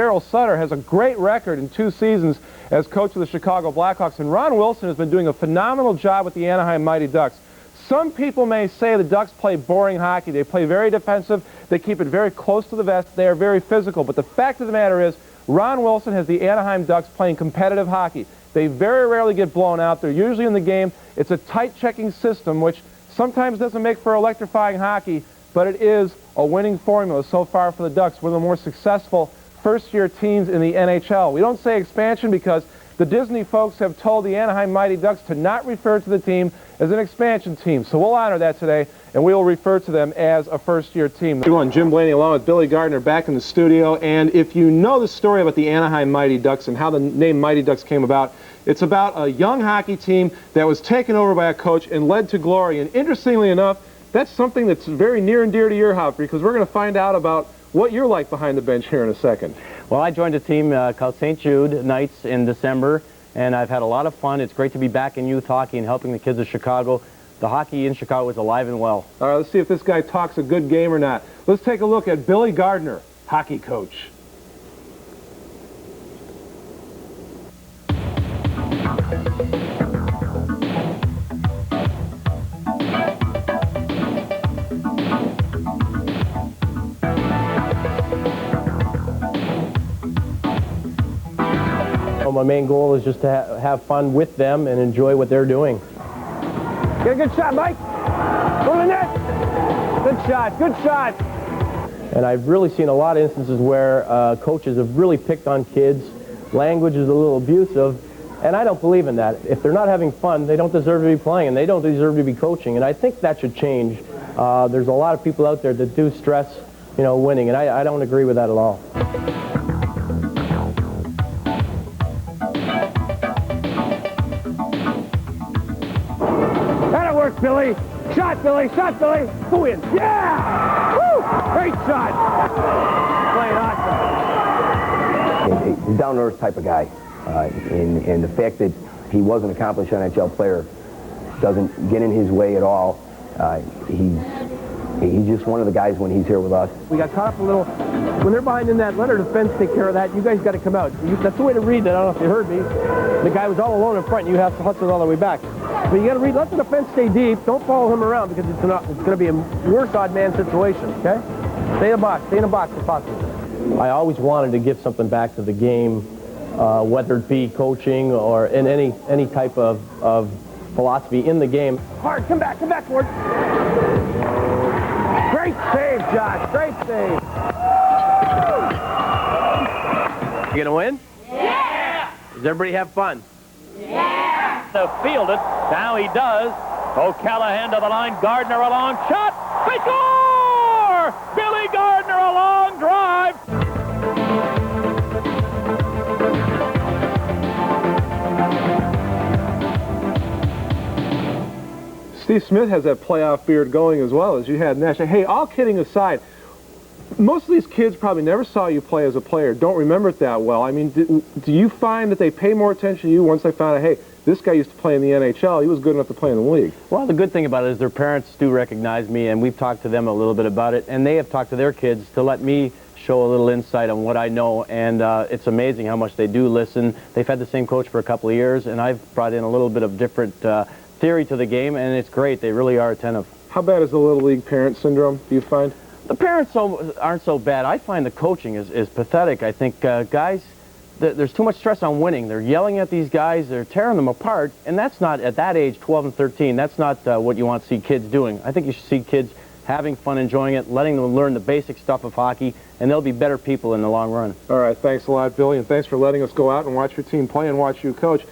Darryl Sutter has a great record in 2 seasons as coach of the Chicago Blackhawks, and Ron Wilson has been doing a phenomenal job with the Anaheim Mighty Ducks. Some people may say the Ducks play boring hockey. They play very defensive. They keep it very close to the vest. They are very physical. But the fact of the matter is, Ron Wilson has the Anaheim Ducks playing competitive hockey. They very rarely get blown out. They're usually in the game. It's a tight checking system, which sometimes doesn't make for electrifying hockey, but it is a winning formula so far for the Ducks. One of the more successful first-year teams in the NHL. We don't say expansion because the Disney folks have told the Anaheim Mighty Ducks to not refer to the team as an expansion team. So we'll honor that today, and we will refer to them as a first-year team. Jim Blaney along with Billy Gardner back in the studio, and if you know the story about the Anaheim Mighty Ducks and how the name Mighty Ducks came about, it's about a young hockey team that was taken over by a coach and led to glory. And interestingly enough, that's something that's very near and dear to your heart, because we're going to find out about what you're like behind the bench here in a second. Well, I joined a team called St. Jude Knights in December, and I've had a lot of fun. It's great to be back in youth hockey and helping the kids of Chicago. The hockey in Chicago is alive and well. All right, let's see if this guy talks a good game or not. Let's take a look at Billy Gardner, hockey coach. My main goal is just to have fun with them and enjoy what they're doing. Get a good shot, Mike. Go to the net. Good shot, good shot. And I've really seen a lot of instances where coaches have really picked on kids. Language is a little abusive, and I don't believe in that. If they're not having fun, they don't deserve to be playing, and they don't deserve to be coaching. And I think that should change. There's a lot of people out there that do stress, winning, and I don't agree with that at all. Billy, shot Billy, go in, yeah! Woo! Great shot! Playing awesome. He's a down-to-earth type of guy, and the fact that he was an accomplished NHL player doesn't get in his way at all. He's just one of the guys when he's here with us. We got caught up a little. When they're behind in that, let our defense take care of that. You guys got to come out. That's the way to read that. I don't know if you heard me. The guy was all alone in front, and you have to hustle all the way back. But you got to read. Let the defense stay deep. Don't follow him around because it's going to be a worse odd man situation. Okay? Stay in the box. Stay in the box if possible. I always wanted to give something back to the game, whether it be coaching or in any type of philosophy in the game. Hard. Come back, Ward. Great save, Josh. Great save. You gonna win? Yeah! Does everybody have fun? Yeah! To field it. Now he does. O'Callahan to the line. Gardner a long shot. They score! Billy Gardner a long drive. Steve Smith has that playoff beard going as well as you had, Nash. Hey, all kidding aside, most of these kids probably never saw you play as a player, don't remember it that well. I mean, do you find that they pay more attention to you once they found out, hey, this guy used to play in the NHL, he was good enough to play in the league? Well, the good thing about it is their parents do recognize me, and we've talked to them a little bit about it, and they have talked to their kids to let me show a little insight on what I know, and it's amazing how much they do listen. They've had the same coach for a couple of years, and I've brought in a little bit of different theory to the game, and it's great. They really are attentive. How bad is the Little League parent syndrome, do you find? The parents aren't so bad. I find the coaching is pathetic. I think guys, there's too much stress on winning. They're yelling at these guys. They're tearing them apart, and that's not, at that age, 12 and 13, that's not what you want to see kids doing. I think you should see kids having fun, enjoying it, letting them learn the basic stuff of hockey, and they'll be better people in the long run. All right, thanks a lot, Billy, and thanks for letting us go out and watch your team play and watch you coach.